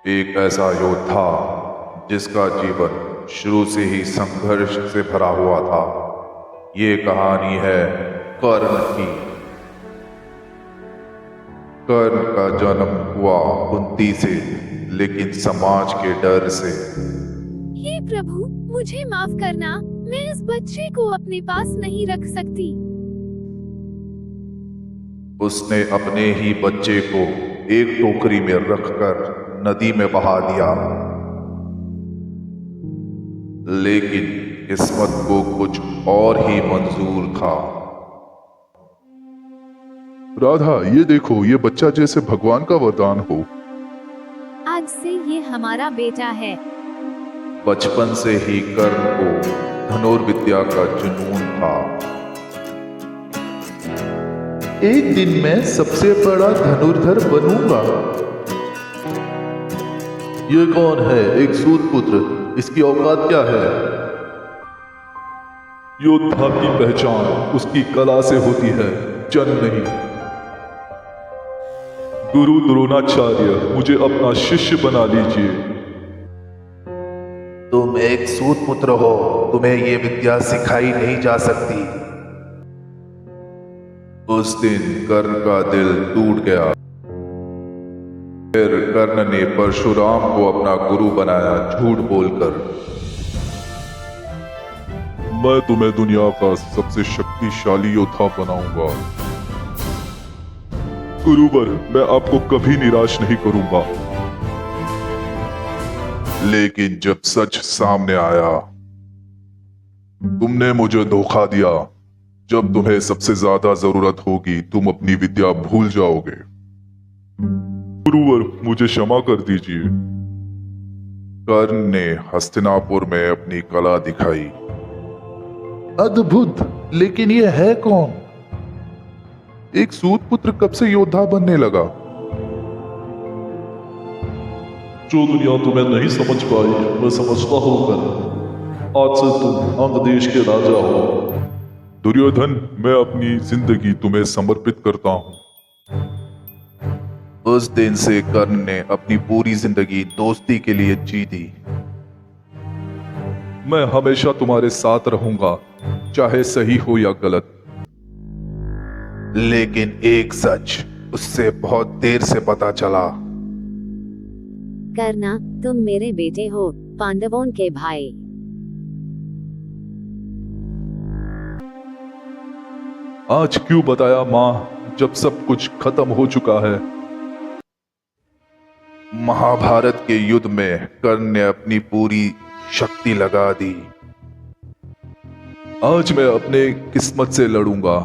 एक ऐसा योद्धा जिसका जीवन शुरू से ही संघर्ष से भरा हुआ था। ये कहानी है कर्ण की। कर्ण का जन्म हुआ कुंती से, लेकिन समाज के डर से। हे प्रभु, मुझे माफ करना, मैं इस बच्चे को अपने पास नहीं रख सकती। उसने अपने ही बच्चे को एक टोकरी में रखकर नदी में बहा दिया, लेकिन किस्मत को कुछ और ही मंजूर था। राधा, ये देखो, ये बच्चा जैसे भगवान का वरदान हो। आज से ये हमारा बेटा है। बचपन से ही कर्ण को धनुर्विद्या का जुनून था। एक दिन मैं सबसे बड़ा धनुर्धर बनूंगा। ये कौन है? एक सूत पुत्र। इसकी औकात क्या है? योद्धा की पहचान उसकी कला से होती है, जन्म नहीं। गुरु द्रोणाचार्य, मुझे अपना शिष्य बना लीजिए। तुम एक सूत पुत्र हो, तुम्हें ये विद्या सिखाई नहीं जा सकती। उस दिन कर्ण का दिल टूट गया। फिर कर्ण ने परशुराम को अपना गुरु बनाया, झूठ बोलकर। मैं तुम्हें दुनिया का सबसे शक्तिशाली योद्धा बनाऊंगा। गुरुवर, मैं आपको कभी निराश नहीं करूंगा। लेकिन जब सच सामने आया, तुमने मुझे धोखा दिया। जब तुम्हें सबसे ज्यादा जरूरत होगी, तुम अपनी विद्या भूल जाओगे। गुरुवर, मुझे क्षमा कर दीजिए। कर्ण ने हस्तिनापुर में अपनी कला दिखाई। अद्भुत, लेकिन ये है कौन? एक सूत पुत्र कब से योद्धा बनने लगा? जो दुनिया तुम्हें नहीं समझ पाई, मैं समझता हूँ कर्ण। आज से तुम अंग देश के राजा हो। दुर्योधन, मैं अपनी जिंदगी तुम्हें समर्पित करता हूँ। उस दिन से कर्ण ने अपनी पूरी जिंदगी दोस्ती के लिए जी दी। मैं हमेशा तुम्हारे साथ रहूंगा, चाहे सही हो या गलत। लेकिन एक सच उससे बहुत देर से पता चला। करना, तुम मेरे बेटे हो, पांडवों के भाई। आज क्यों बताया माँ, जब सब कुछ खत्म हो चुका है? महाभारत के युद्ध में कर्ण ने अपनी पूरी शक्ति लगा दी। आज मैं अपने किस्मत से लड़ूंगा।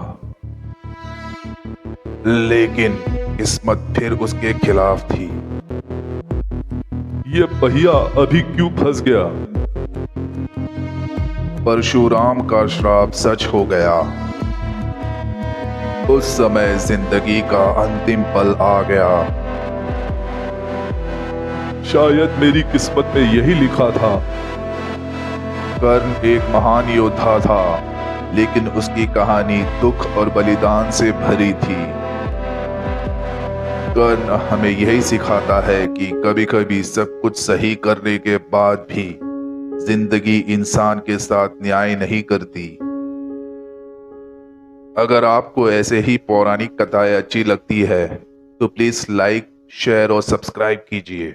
लेकिन किस्मत फिर उसके खिलाफ थी। ये पहिया अभी क्यों फंस गया? परशुराम का श्राप सच हो गया। उस समय जिंदगी का अंतिम पल आ गया। शायद मेरी किस्मत में यही लिखा था। कर्ण एक महान योद्धा था, लेकिन उसकी कहानी दुख और बलिदान से भरी थी। कर्ण हमें यही सिखाता है कि कभी कभी सब कुछ सही करने के बाद भी जिंदगी इंसान के साथ न्याय नहीं करती। अगर आपको ऐसे ही पौराणिक कथाएं अच्छी लगती है तो प्लीज लाइक, शेयर और सब्सक्राइब कीजिए।